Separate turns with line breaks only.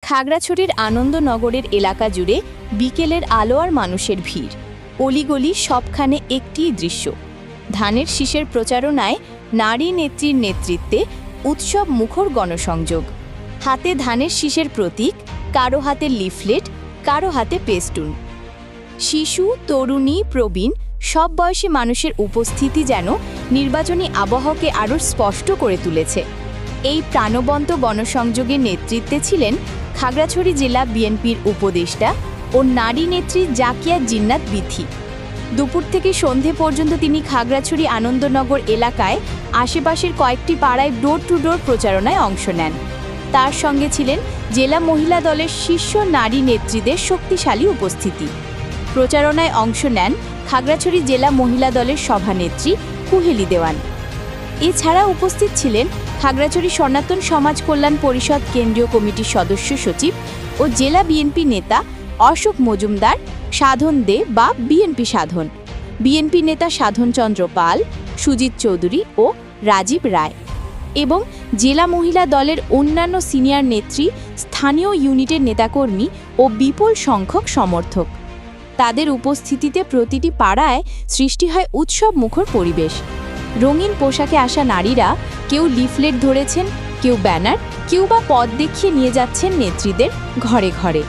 খাগড়াছড়ির আনন্দনগরের এলাকা জুড়ে বিকেলের আলো আর মানুষের ভিড়, অলিগলি সবখানে একটিই দৃশ্য। ধানের শীষের প্রচারণায় নারী নেত্রীর নেতৃত্বে উৎসব মুখর গণসংযোগ। হাতে ধানের শীষের প্রতীক, কারো হাতে লিফলেট, কারো হাতে পেস্টুন। শিশু, তরুণী, প্রবীণ সব বয়সী মানুষের উপস্থিতি যেন নির্বাচনী আবহকে আরও স্পষ্ট করে তুলেছে। এই প্রাণবন্ত গণসংযোগের নেতৃত্বে ছিলেন খাগড়াছড়ি জেলা বিএনপির উপদেষ্টা ও নারী নেত্রী জাকিয়া জিন্নাত বিথি। দুপুর থেকে সন্ধে পর্যন্ত তিনি খাগড়াছড়ি আনন্দনগর এলাকায় আশেপাশের কয়েকটি পাড়ায় ডোর টু ডোর প্রচারণায় অংশ নেন। তার সঙ্গে ছিলেন জেলা মহিলা দলের শীর্ষ নারী নেত্রীদের শক্তিশালী উপস্থিতি। প্রচারণায় অংশ নেন খাগড়াছড়ি জেলা মহিলা দলের সভানেত্রী কুহেলি দেওয়ান। এছাড়া উপস্থিত ছিলেন খাগড়াছড়ি সনাতন সমাজ কল্যাণ পরিষদ কেন্দ্রীয় কমিটির সদস্য সচিব ও জেলা বিএনপি নেতা অশোক মজুমদার, সাধন দে বা বিএনপি সাধন, বিএনপি নেতা সাধন চন্দ্র পাল, সুজিত চৌধুরী ও রাজীব রায় এবং জেলা মহিলা দলের অন্যান্য সিনিয়র নেত্রী, স্থানীয় ইউনিটের নেতাকর্মী ও বিপুল সংখ্যক সমর্থক। তাদের উপস্থিতিতে প্রতিটি পাড়ায় সৃষ্টি হয় উৎসব মুখর পরিবেশ। রঙিন পোশাকে আসা নারীরা কেউ লিফলেট ধরেছেন, কেউ ব্যানার, কেউ বা পথ দেখিয়ে নিয়ে যাচ্ছেন নেত্রীদের ঘরে ঘরে।